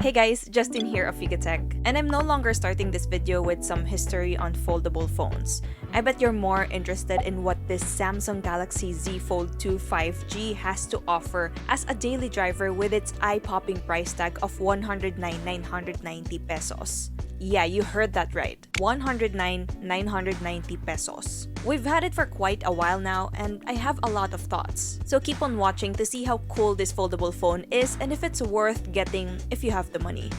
Hey guys, Justin here of Figatech, and I'm no longer starting this video with some history on foldable phones. I bet you're more interested in what this Samsung Galaxy Z Fold 2 5G has to offer as a daily driver with its eye-popping price tag of 109,990 pesos. Yeah, you heard that right. 109,990 pesos. We've had it for quite a while now, and I have a lot of thoughts. So keep on watching to see how cool this foldable phone is and if it's worth getting if you have the money.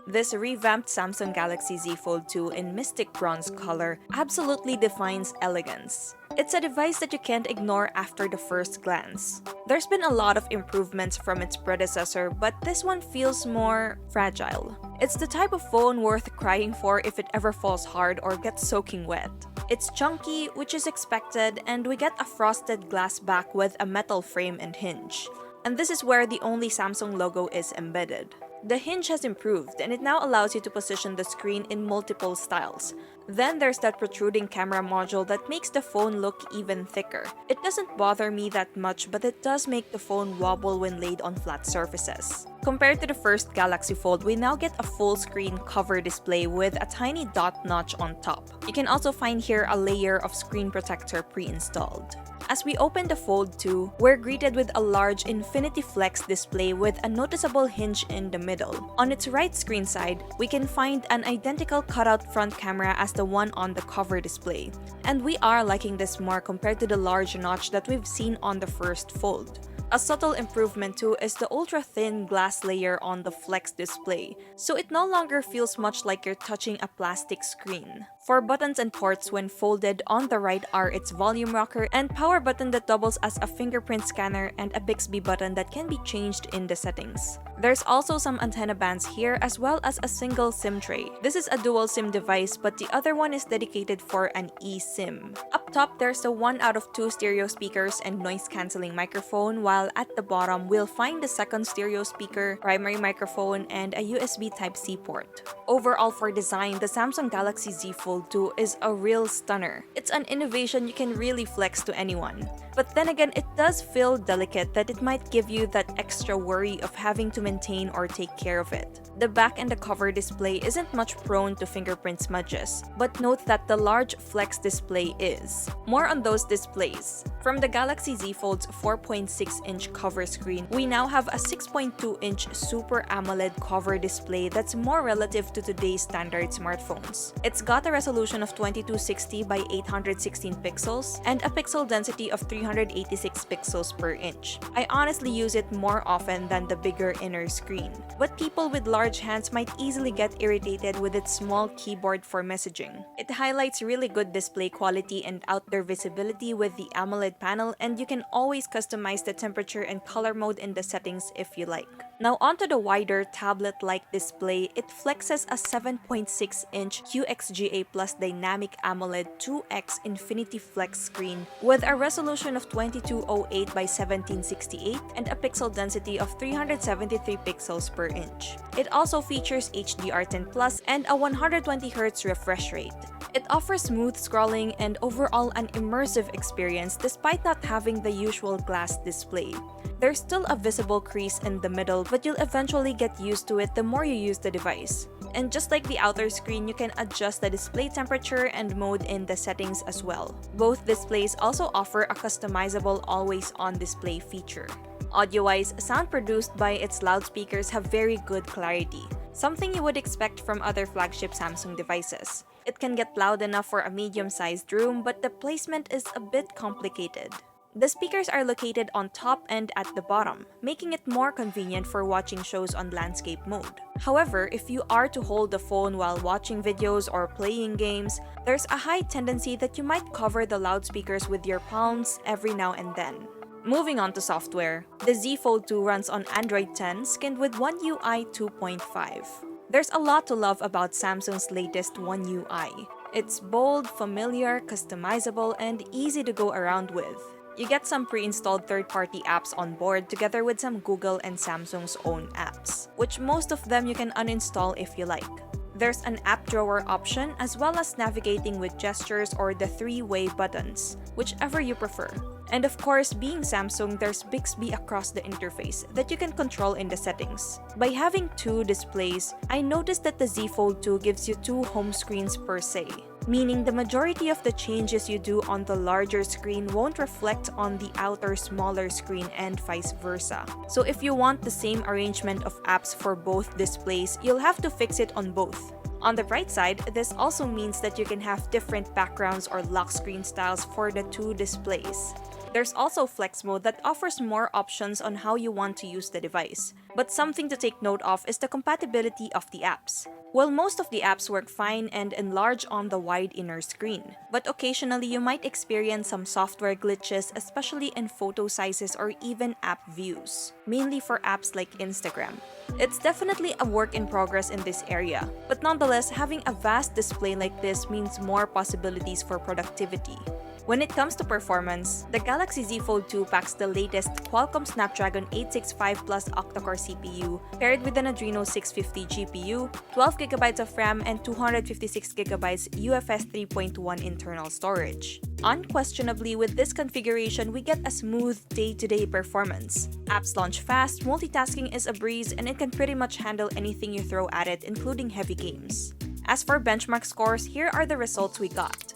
This revamped Samsung Galaxy Z Fold 2 in mystic bronze color absolutely defines elegance. It's a device that you can't ignore after the first glance. There's been a lot of improvements from its predecessor, but this one feels more fragile. It's the type of phone worth crying for if it ever falls hard or gets soaking wet. It's chunky, which is expected, and we get a frosted glass back with a metal frame and hinge. And this is where the only Samsung logo is embedded. The hinge has improved, and it now allows you to position the screen in multiple styles. Then there's that protruding camera module that makes the phone look even thicker. It doesn't bother me that much, but it does make the phone wobble when laid on flat surfaces. Compared to the first Galaxy Fold, we now get a full-screen cover display with a tiny dot notch on top. You can also find here a layer of screen protector pre-installed. As we open the Fold 2, we're greeted with a large Infinity Flex display with a noticeable hinge in the middle. On its right screen side, we can find an identical cutout front camera as the one on the cover display. And we are liking this more compared to the large notch that we've seen on the first Fold. A subtle improvement too is the ultra-thin glass layer on the Flex display, so it no longer feels much like you're touching a plastic screen. 4 buttons and ports when folded on the right are its volume rocker and power button that doubles as a fingerprint scanner and a Bixby button that can be changed in the settings. There's also some antenna bands here as well as a single SIM tray. This is a dual SIM device, but the other one is dedicated for an eSIM. Up top, there's a 1 out of 2 stereo speakers and noise-canceling microphone, while at the bottom, we'll find the second stereo speaker, primary microphone, and a USB Type-C port. Overall for design, the Samsung Galaxy Z Fold 2 is a real stunner. It's an innovation you can really flex to anyone. But then again, it does feel delicate that it might give you that extra worry of having to maintain or take care of it. The back and the cover display isn't much prone to fingerprint smudges, but note that the large Flex display is. More on those displays. From the Galaxy Z Fold's 4.6-inch cover screen, we now have a 6.2-inch Super AMOLED cover display that's more relative to today's standard smartphones. It's got a resolution of 2260 by 816 pixels and a pixel density of 386 pixels per inch. I honestly use it more often than the bigger inner screen, but people with large hands might easily get irritated with its small keyboard for messaging. It highlights really good display quality and outdoor visibility with the AMOLED panel, and you can always customize the temperature and color mode in the settings if you like. Now onto the wider tablet-like display, it flexes a 7.6-inch QXGA Plus Dynamic AMOLED 2X Infinity Flex screen with a resolution of 2208 by 1768 and a pixel density of 373 pixels per inch. It also features HDR10 Plus and a 120Hz refresh rate. It offers smooth scrolling and overall an immersive experience despite not having the usual glass display. There's still a visible crease in the middle, but you'll eventually get used to it the more you use the device. And just like the outer screen, you can adjust the display temperature and mode in the settings as well. Both displays also offer a customizable always-on display feature. Audio-wise, sound produced by its loudspeakers have very good clarity, something you would expect from other flagship Samsung devices. It can get loud enough for a medium-sized room, but the placement is a bit complicated. The speakers are located on top and at the bottom, making it more convenient for watching shows on landscape mode. However, if you are to hold the phone while watching videos or playing games, there's a high tendency that you might cover the loudspeakers with your palms every now and then. Moving on to software, the Z Fold 2 runs on Android 10 skinned with One UI 2.5. There's a lot to love about Samsung's latest One UI. It's bold, familiar, customizable, and easy to go around with. You get some pre-installed third-party apps on board together with some Google and Samsung's own apps, which most of them you can uninstall if you like. There's an app drawer option as well as navigating with gestures or the three-way buttons, whichever you prefer. And of course, being Samsung, there's Bixby across the interface that you can control in the settings. By having two displays, I noticed that the Z Fold 2 gives you two home screens per se, meaning the majority of the changes you do on the larger screen won't reflect on the outer smaller screen and vice versa. So if you want the same arrangement of apps for both displays, you'll have to fix it on both. On the bright side, this also means that you can have different backgrounds or lock screen styles for the two displays. There's also Flex Mode that offers more options on how you want to use the device. But something to take note of is the compatibility of the apps. Well, most of the apps work fine and enlarge on the wide inner screen, but occasionally you might experience some software glitches, especially in photo sizes or even app views, mainly for apps like Instagram. It's definitely a work in progress in this area, but nonetheless, having a vast display like this means more possibilities for productivity. When it comes to performance, the Galaxy Z Fold 2 packs the latest Qualcomm Snapdragon 865 Plus octa-core CPU paired with an Adreno 650 GPU, 12GB of RAM, and 256GB UFS 3.1 internal storage. Unquestionably, with this configuration, we get a smooth day-to-day performance. Apps launch fast, multitasking is a breeze, and it can pretty much handle anything you throw at it, including heavy games. As for benchmark scores, here are the results we got.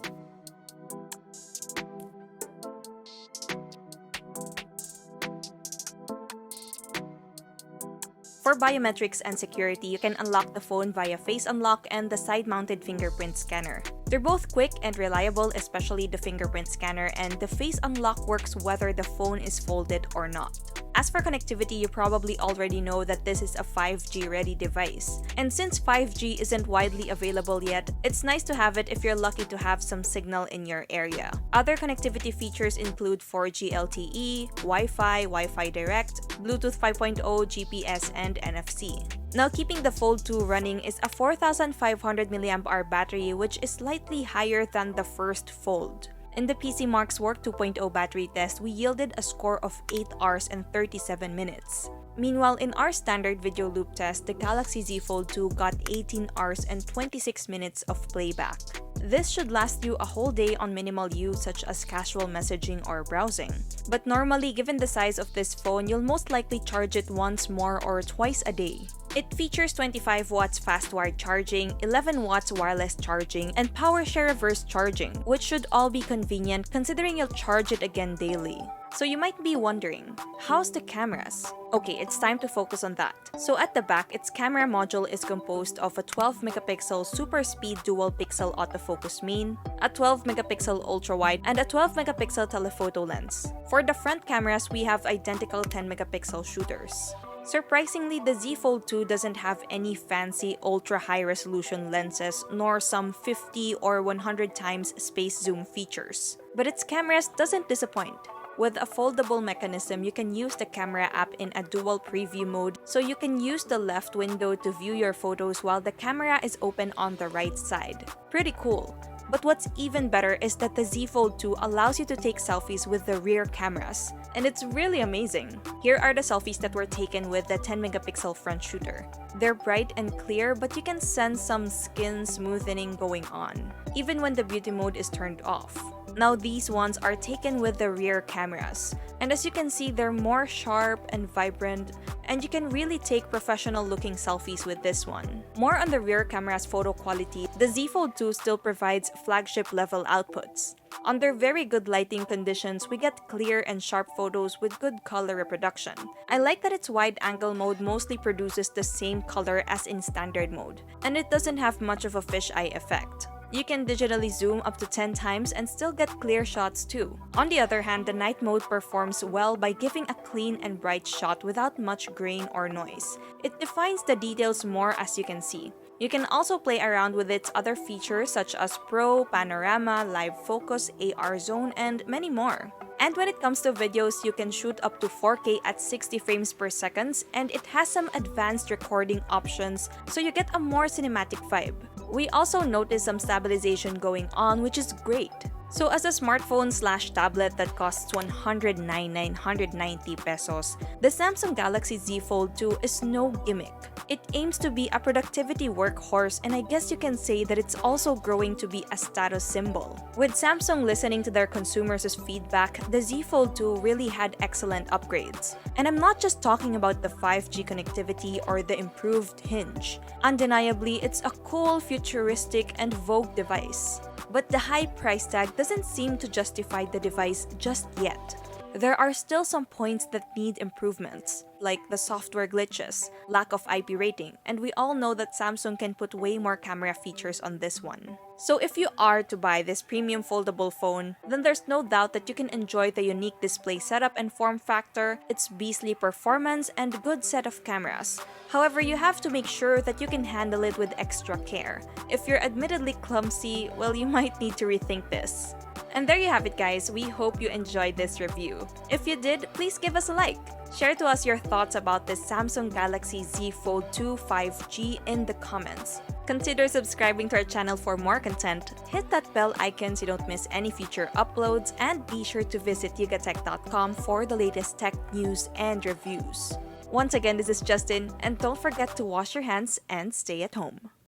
For biometrics and security, you can unlock the phone via Face Unlock and the side-mounted fingerprint scanner. They're both quick and reliable, especially the fingerprint scanner, and the Face Unlock works whether the phone is folded or not. As for connectivity, you probably already know that this is a 5G-ready device. And since 5G isn't widely available yet, it's nice to have it if you're lucky to have some signal in your area. Other connectivity features include 4G LTE, Wi-Fi, Wi-Fi Direct, Bluetooth 5.0, GPS, and NFC. Now, keeping the Fold 2 running is a 4,500 mAh battery, which is slightly higher than the first Fold. In the PC Mark's Work 2.0 battery test, we yielded a score of 8 hours and 37 minutes. Meanwhile, in our standard video loop test, the Galaxy Z Fold 2 got 18 hours and 26 minutes of playback. This should last you a whole day on minimal use such as casual messaging or browsing. But normally, given the size of this phone, you'll most likely charge it once more or twice a day. It features 25 watts fast wired charging, 11 watts wireless charging, and PowerShare reverse charging, which should all be convenient considering you'll charge it again daily. So you might be wondering, how's the cameras? Okay, it's time to focus on that. So at the back, its camera module is composed of a 12-megapixel super speed dual pixel autofocus main, a 12-megapixel ultra-wide, and a 12-megapixel telephoto lens. For the front cameras, we have identical 10-megapixel shooters. Surprisingly, the Z Fold 2 doesn't have any fancy ultra-high resolution lenses nor some 50 or 100 times space zoom features. But its cameras doesn't disappoint. With a foldable mechanism, you can use the camera app in a dual preview mode, so you can use the left window to view your photos while the camera is open on the right side. Pretty cool. But what's even better is that the Z Fold 2 allows you to take selfies with the rear cameras, and it's really amazing. Here are the selfies that were taken with the 10-megapixel front shooter. They're bright and clear, but you can sense some skin smoothening going on, even when the beauty mode is turned off. Now these ones are taken with the rear cameras, and as you can see, they're more sharp and vibrant, and you can really take professional-looking selfies with this one. More on the rear camera's photo quality, the Z Fold 2 still provides flagship-level outputs. Under very good lighting conditions, we get clear and sharp photos with good color reproduction. I like that its wide-angle mode mostly produces the same color as in standard mode, and it doesn't have much of a fisheye effect. You can digitally zoom up to 10 times and still get clear shots too. On the other hand, the night mode performs well by giving a clean and bright shot without much grain or noise. It defines the details more, as you can see. You can also play around with its other features such as Pro, Panorama, Live Focus, AR Zone, and many more. And when it comes to videos, you can shoot up to 4K at 60 frames per second, and it has some advanced recording options, so you get a more cinematic vibe. We also notice some stabilization going on, which is great. So as a smartphone/tablet that costs 109,990 pesos, the Samsung Galaxy Z Fold 2 is no gimmick. It aims to be a productivity workhorse, and I guess you can say that it's also growing to be a status symbol. With Samsung listening to their consumers' feedback, the Z Fold 2 really had excellent upgrades. And I'm not just talking about the 5G connectivity or the improved hinge. Undeniably, it's a cool, futuristic, and vogue device. But the high price tag doesn't seem to justify the device just yet. There are still some points that need improvements, like the software glitches, lack of IP rating, and we all know that Samsung can put way more camera features on this one. So if you are to buy this premium foldable phone, then there's no doubt that you can enjoy the unique display setup and form factor, its beastly performance, and good set of cameras. However, you have to make sure that you can handle it with extra care. If you're admittedly clumsy, well, you might need to rethink this. And there you have it, guys. We hope you enjoyed this review. If you did, please give us a like. Share to us your thoughts about this Samsung Galaxy Z Fold 2 5G in the comments. Consider subscribing to our channel for more content, hit that bell icon so you don't miss any future uploads, and be sure to visit yugatech.com for the latest tech news and reviews. Once again, this is Justin, and don't forget to wash your hands and stay at home.